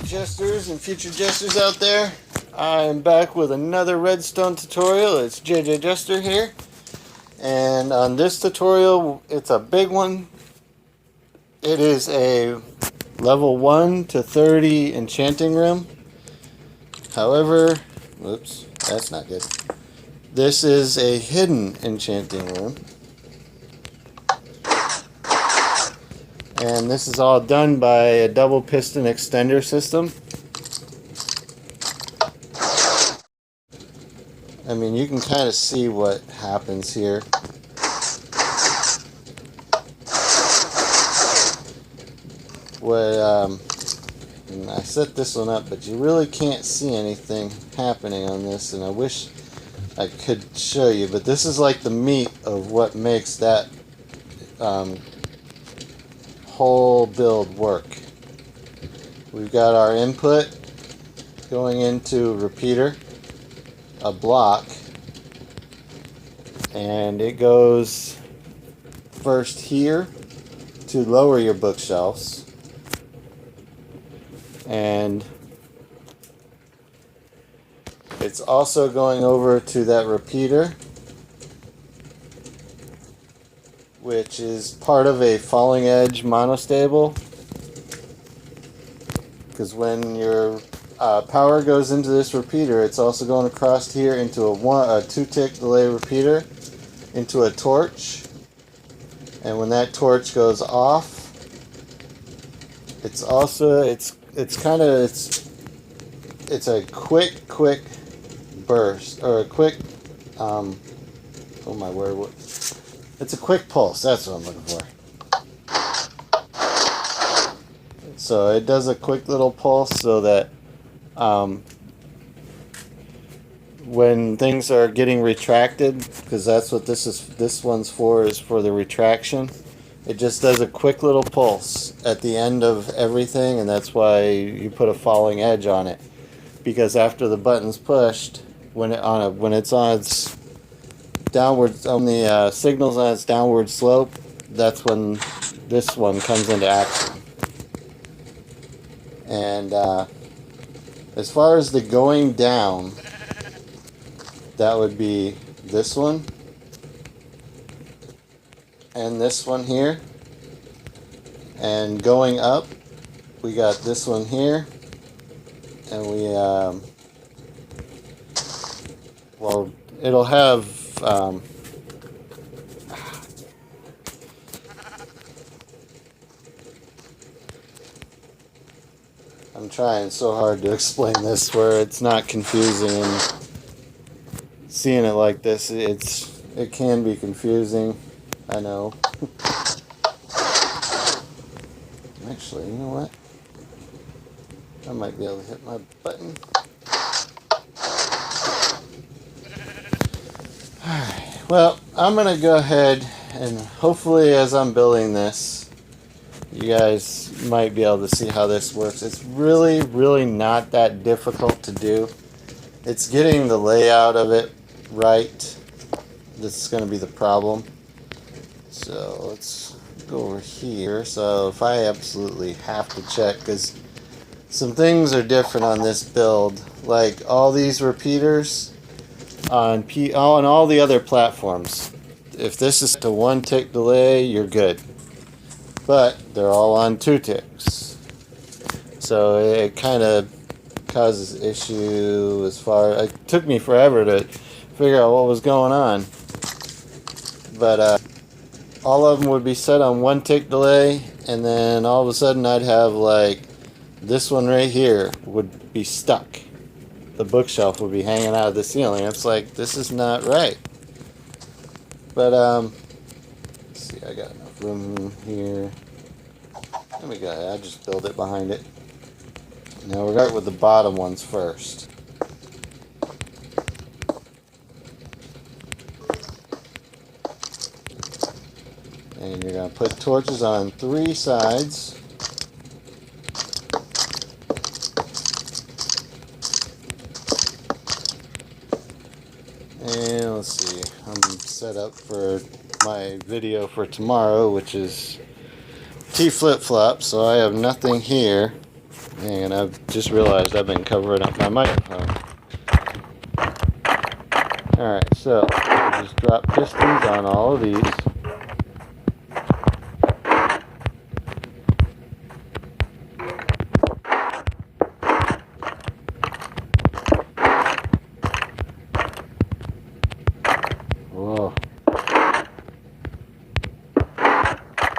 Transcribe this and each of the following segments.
Jesters and future jesters out there, I am back with another redstone tutorial. It's JJ Jester here, and on this tutorial it's a big one. It is a level 1 to 30 enchanting room. However, whoops, that's not good. This is a hidden enchanting room, and this is all done by a double piston extender system. I mean, you can kind of see what happens here. And I set this one up, but you really can't see anything happening on this, and I wish I could show you, but this is like the meat of what makes that whole build work. We've got our input going into repeater, a block, and it goes first here to lower your bookshelves, and it's also going over to that repeater, which is part of a falling edge monostable, because when your power goes into this repeater, it's also going across here into a 2-tick delay repeater into a torch, and when that torch goes off, it's also it's a quick burst, or a quick oh my word, it's a quick pulse, that's what I'm looking for. So it does a quick little pulse so that when things are getting retracted, because that's what this one's for, is for the retraction, it just does a quick little pulse at the end of everything, and that's why you put a falling edge on it, because after the button's pushed, when it's on its downward, on the signals on its downward slope, that's when this one comes into action. And as far as the going down, that would be this one and this one here, and going up, we got this one here, and we well, it'll have I'm trying so hard to explain this where it's not confusing, and seeing it like this, it can be confusing, I know. Actually, you know what? I might be able to hit my button. Alright, well, I'm going to go ahead and hopefully as I'm building this, you guys might be able to see how this works. It's really not that difficult to do. It's getting the layout of it right. This is going to be the problem. So let's go over here. So if I absolutely have to check, because some things are different on this build, like all these repeaters on all the other platforms. If this is to 1-tick delay, you're good. But they're all on 2 ticks. So it kind of causes issue as far, it took me forever to figure out what was going on. But all of them would be set on 1-tick delay, and then all of a sudden I'd have like this one right here would be stuck. The bookshelf would be hanging out of the ceiling. It's like, this is not right. But let's see, I got enough room here. There we go. I'll just build it behind it. Now we'll start with the bottom ones first. And you're going to put torches on 3 sides. And let's see, I'm set up for my video for tomorrow, which is T flip-flop, so I have nothing here. And I've just realized I've been covering up my microphone. Alright, so I just drop pistons on all of these. Whoa.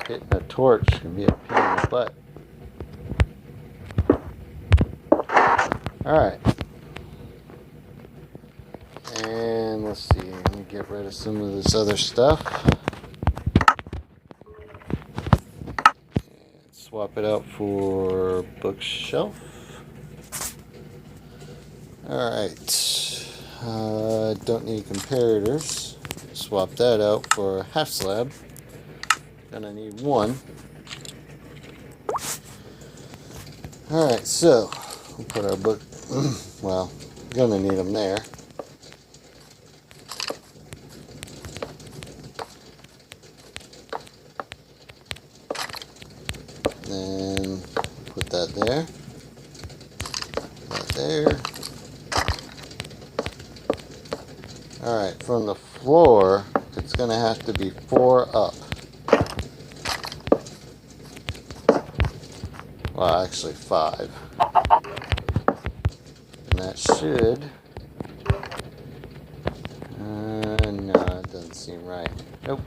Hitting a torch can be a pain in the butt. Alright. And let's see, let me get rid of some of this other stuff. And swap it out for bookshelf. Alright. Don't need comparators. Swap that out for a half slab. Gonna need one. Alright, so we'll put our book, well, gonna need them there. Then put that there. That there. Alright, from the floor, it's gonna have to be 4 up. Well, actually 5. And that should... no, it doesn't seem right. Nope.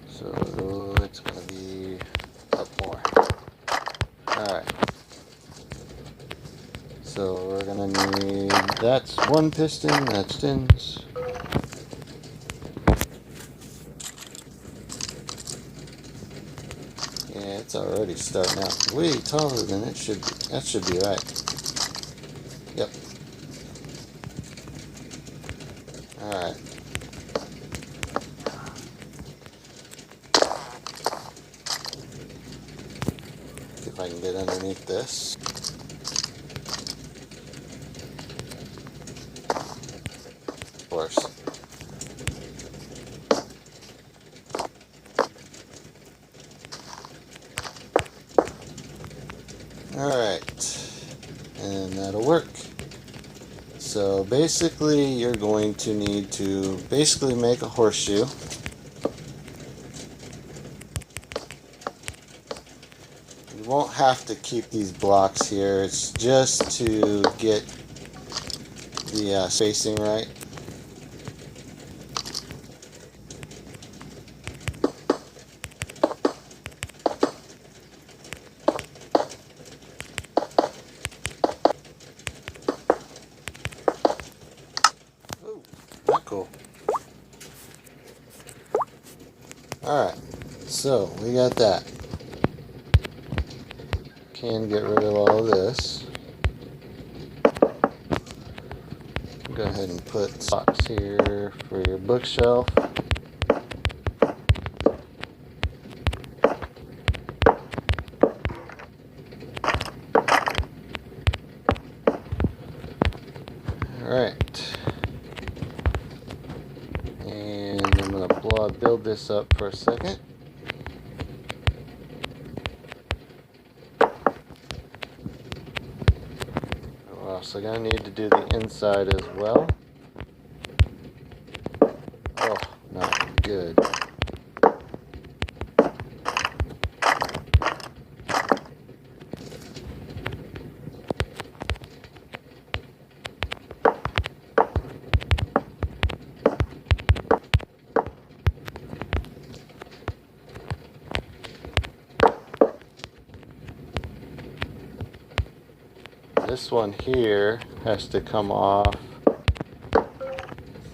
So it's going to be up more. Alright. So we're going to need... That's 1 piston, that's pistons. Yeah, it's already starting out way taller than it should be. That should be right. Yep. Alright. See if I can get underneath this. Of course. Alright, and that'll work. So basically you're going to need to basically make a horseshoe. You won't have to keep these blocks here, it's just to get the spacing right. Cool. Alright, so we got that. Can get rid of all of this. Go ahead and put spots here for your bookshelf. Alright. And I'm going to build this up for a second. We're also going to need to do the inside as well. Oh, not good. This one here has to come off. I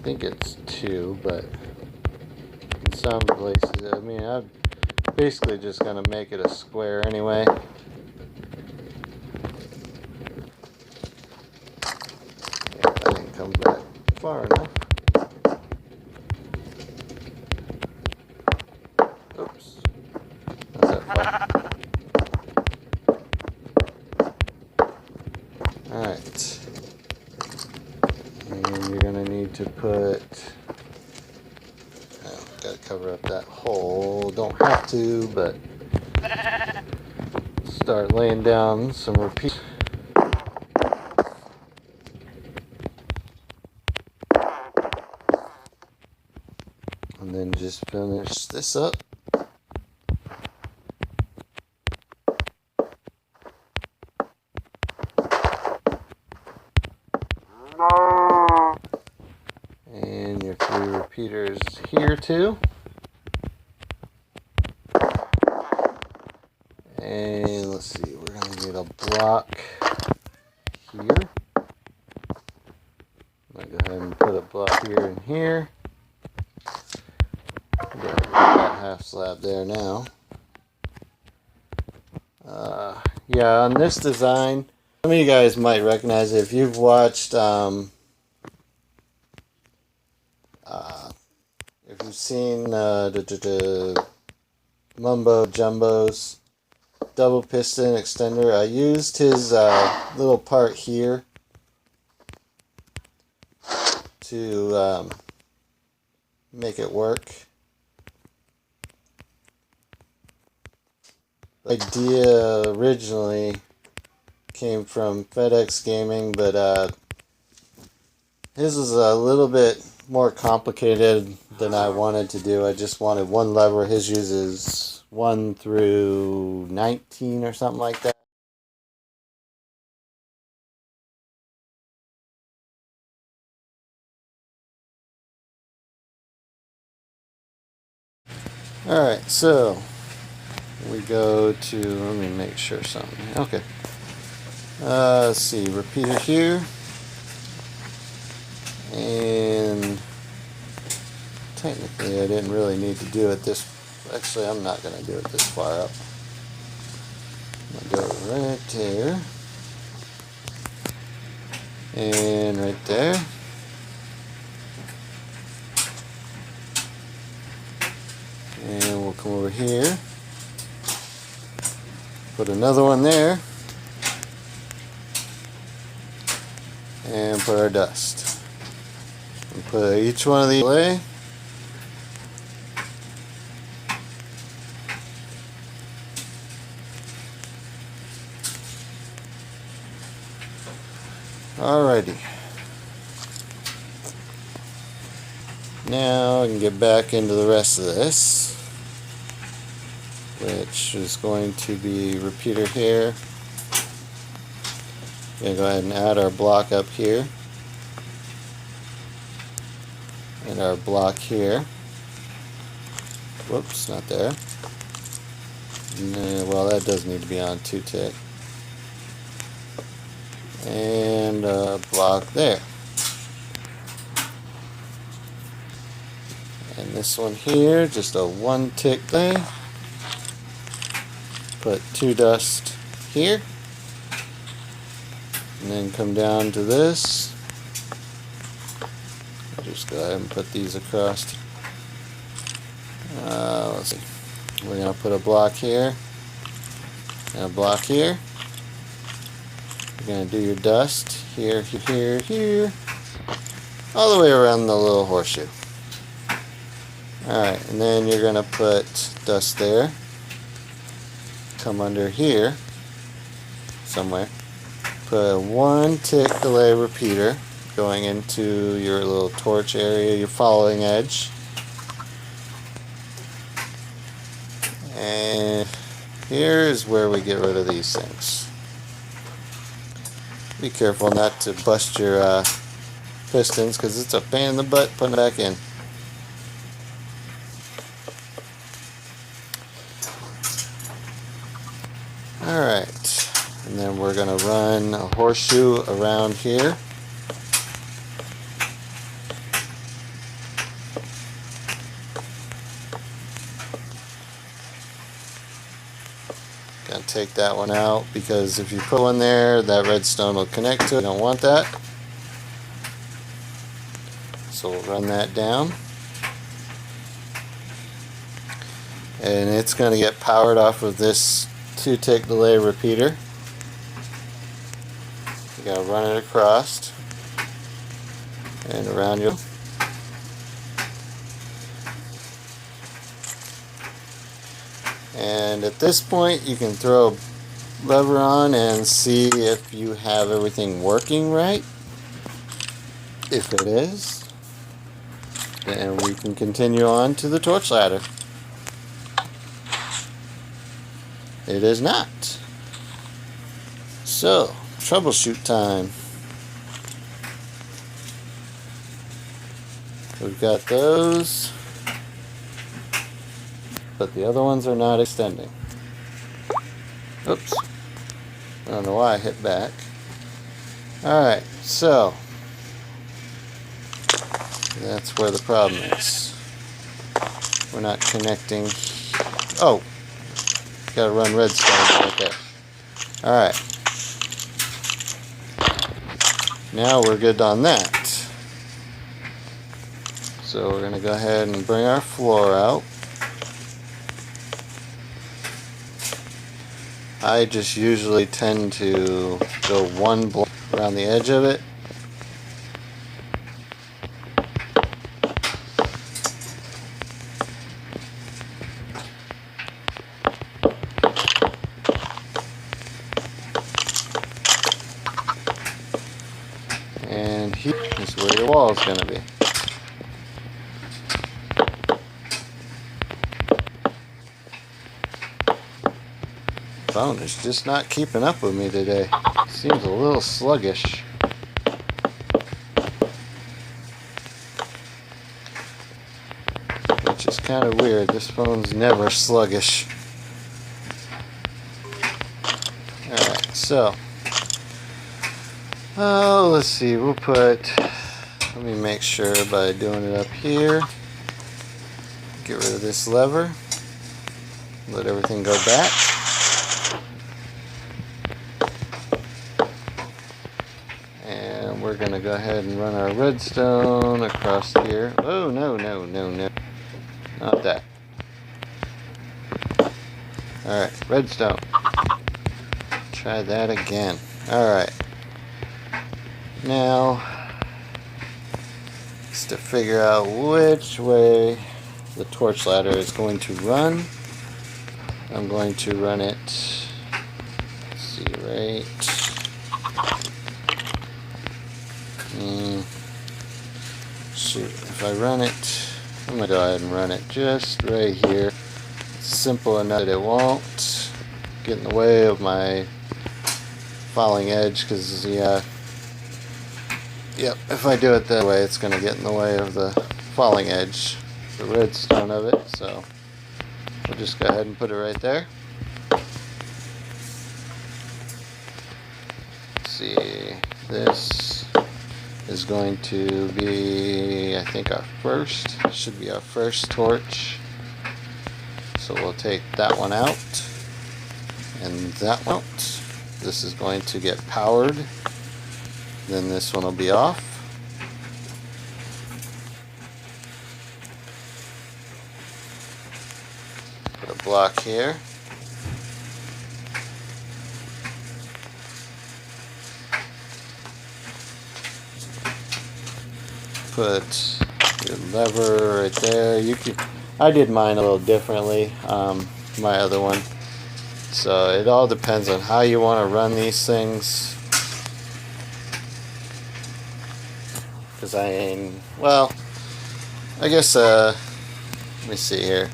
think it's 2, but in some places, I mean, I'm basically just going to make it a square anyway. Yeah, that didn't come back far enough. Oops. Not that far. Alright. And you're going to need to put... Oh, got to cover up that hole. Don't have to, but... Start laying down some repeat. And then just finish this up. And your 3 repeaters here too. And let's see, we're going to need a block here. I'm going to go ahead and put a block here and here. Got that half slab there now. Yeah, on this design, some of you guys might recognize it if you've watched, if you've seen the Mumbo Jumbo's double piston extender. I used his little part here to make it work. The idea originally came from FedEx Gaming, but his was a little bit more complicated than I wanted to do. I just wanted one lever. His uses 1 through 19 or something like that. Alright, so we go to, let me make sure something. Okay. Let's see, repeater here. And technically I didn't really need to do it this, actually I'm not going to do it this far up. I'm going to go right there. And right there. And we'll come over here. Put another one there. And put our dust. And put each one of these away. Alrighty. Now I can get back into the rest of this, which is going to be repeater here. We're going to go ahead and add our block up here. And our block here. Whoops, not there. Well, that does need to be on 2-tick. And a block there. And this one here, just a 1-tick thing. Put 2 dust here. And then come down to this. I'll just go ahead and put these across. Let's see. We're going to put a block here. And a block here. You're going to do your dust here, here, here. All the way around the little horseshoe. Alright, and then you're going to put dust there. Come under here. Somewhere. Put a 1-tick delay repeater going into your little torch area, your following edge. And here is where we get rid of these things. Be careful not to bust your pistons, because it's a pain in the butt putting it back in. Alright, and then we're going to run a horseshoe around here. Gonna take that one out, because if you put one there, that redstone will connect to it. You don't want that. So we'll run that down. And it's going to get powered off of this 2-tick delay repeater. gotta run it across and around you. And at this point you can throw a lever on and see if you have everything working right. If it is, then we can continue on to the torch ladder. It is not. So, troubleshoot time. We've got those, but the other ones are not extending. Oops. I don't know why I hit back. Alright, so that's where the problem is. We're not connecting. Oh! Gotta run redstone right there. Alright. Now we're good on that. So we're gonna go ahead and bring our floor out. I just usually tend to go one block around the edge of it. And here is where your wall is going to be. Phone is just not keeping up with me today. Seems a little sluggish. Which is kind of weird. This phone's never sluggish. Alright, so. Oh, let's see. We'll put. Let me make sure by doing it up here. Get rid of this lever. Let everything go back. And we're going to go ahead and run our redstone across here. Oh, no, no, no, no. Not that. Alright, redstone. Try that again. Alright. Now, is to figure out which way the torch ladder is going to run. I'm going to run it, let's see, right. Shoot, if I run it, I'm going to go ahead and run it just right here. It's simple enough that it won't get in the way of my falling edge, because yep, if I do it that way, it's going to get in the way of the falling edge, the redstone of it. So we'll just go ahead and put it right there. Let's see, this is going to be, I think, should be our first torch. So we'll take that one out and that one out. This is going to get powered. Then this one will be off. Put a block here. Put your lever right there. I did mine a little differently, my other one. So it all depends on how you want to run these things. Because well, I guess, let me see here.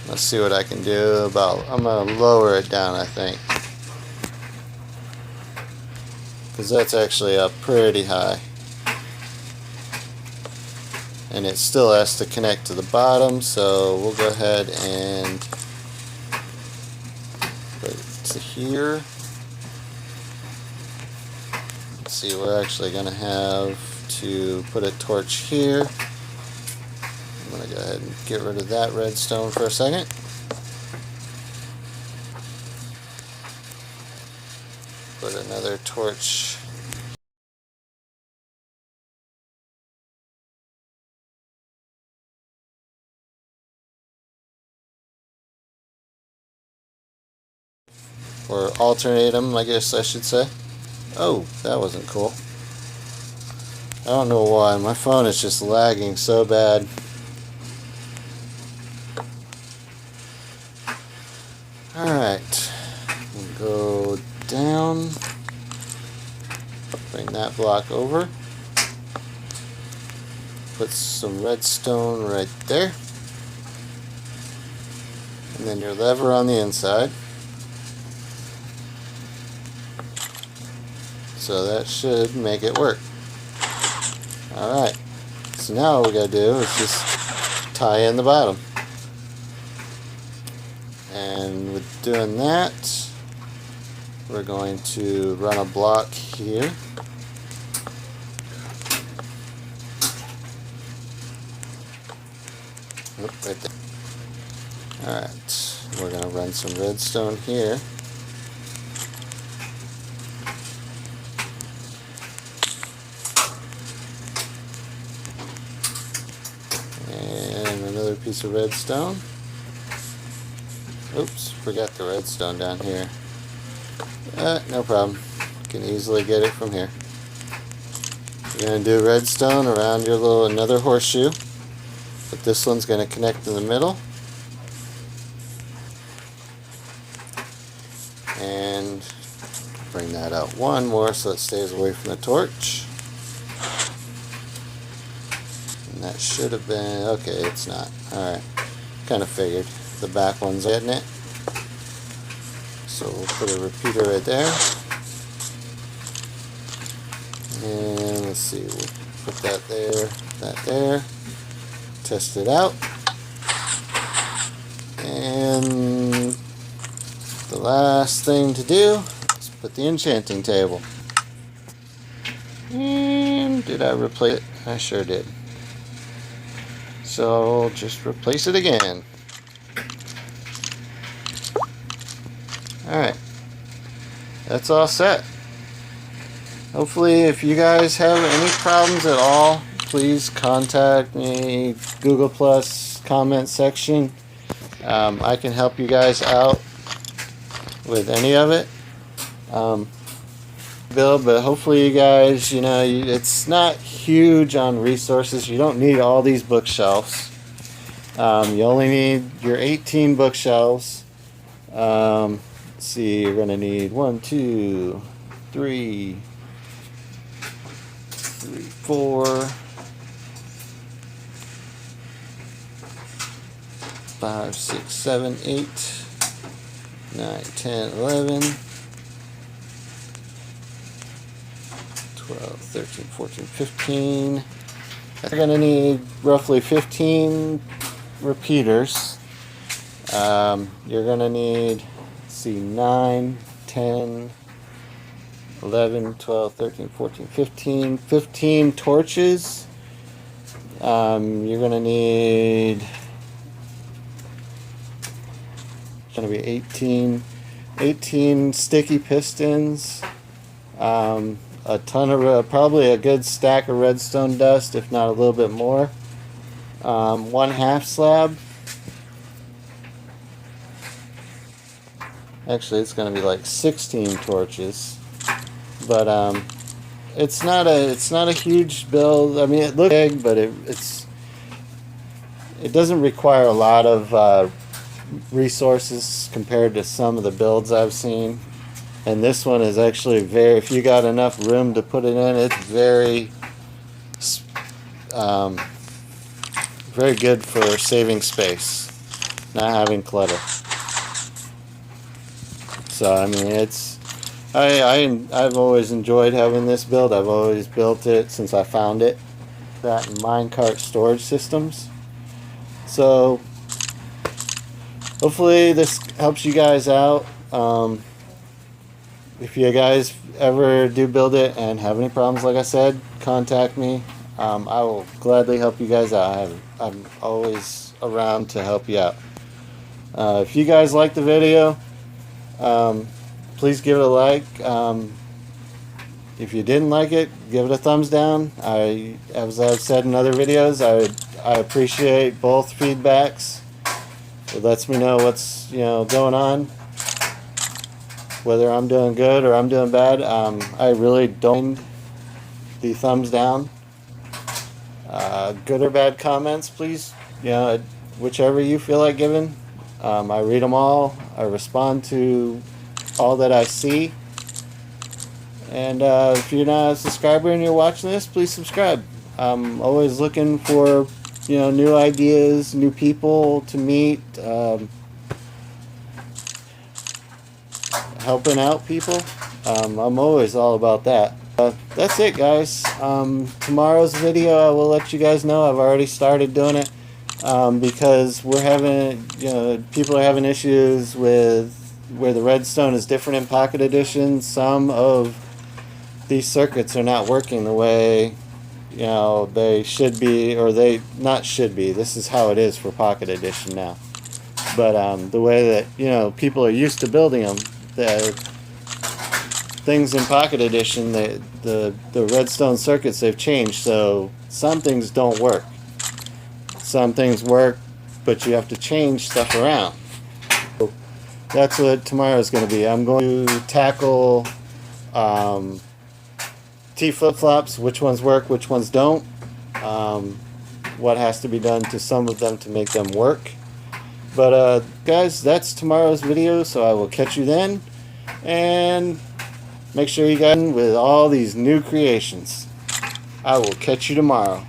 Let's see what I can do I'm going to lower it down, I think. Because that's actually up pretty high. And it still has to connect to the bottom, so we'll go ahead and put it to here. Let's see, we're actually going to have to put a torch here. I'm going to go ahead and get rid of that redstone for a second. Put another torch or alternate them, I guess I should say. Oh, that wasn't cool. I don't know why, my phone is just lagging so bad. Alright, we'll go down, bring that block over, put some redstone right there, and then your lever on the inside. So that should make it work. Alright, so now all we gotta do is just tie in the bottom. And with doing that, we're going to run a block here. Oop, right there. Alright, we're going to run some redstone here. And another piece of redstone. Oops, forgot the redstone down here. No problem. Can easily get it from here. You're going to do redstone around your little another horseshoe, but this one's going to connect in the middle. And bring that out one more so it stays away from the torch. And that should have been, okay, it's not. Alright, kind of figured. The back one's getting it. So we'll put a repeater right there. And let's see, we'll put that there. Test it out. And the last thing to do is put the enchanting table. And did I replace it? I sure did. So I'll just replace it again. Alright, that's all set. Hopefully, if you guys have any problems at all, please contact me, Google Plus comment section. I can help you guys out with any of it. But hopefully you guys, it's not huge on resources. You don't need all these bookshelves. You only need your 18 bookshelves. Let's see, you're going to need 1, 2, 3, 4, 5, 6, 7, 8, 9, 10, 11, 12, 13, 14, 15. You're going to need roughly 15 repeaters. You're going to need, let's see, 9, 10, 11, 12, 13, 14, 15 torches. You're going to need, it's going to be 18 sticky pistons, a ton of, probably a good stack of redstone dust, if not a little bit more, 1/2 slab. Actually, it's going to be like 16 torches. But it's not a huge build. I mean, it looks big, but it doesn't require a lot of resources compared to some of the builds I've seen. And this one is actually if you got enough room to put it in, it's very good for saving space, not having clutter. So I mean, I've always enjoyed having this build. I've always built it since I found it. That and minecart storage systems. So hopefully this helps you guys out. If you guys ever do build it and have any problems, like I said, contact me. I will gladly help you guys out. I'm always around to help you out. If you guys like the video, please give it a like. If you didn't like it, give it a thumbs down. As I've said in other videos, I appreciate both feedbacks. It lets me know what's going on. whether I'm doing good or I'm doing bad. I really don't mind the thumbs down. Good or bad comments, please, whichever you feel like giving. I read them all. I respond to all that I see. And if you're not a subscriber and you're watching this, please subscribe. I'm always looking for new ideas, new people to meet, helping out people. I'm always all about that. That's it, guys. Tomorrow's video, I will let you guys know. I've already started doing it because we're having, people are having issues with where the redstone is different in Pocket Edition. Some of these circuits are not working the way they should be, or they not should be. This is how it is for Pocket Edition now. But the way that people are used to building them, the things in Pocket Edition, the redstone circuits, they've changed. So some things don't work. Some things work, but you have to change stuff around. So that's what tomorrow is going to be. I'm going to tackle T flip-flops, which ones work, which ones don't, what has to be done to some of them to make them work. But guys, that's tomorrow's video, so I will catch you then, and make sure you guys with all these new creations. I will catch you tomorrow.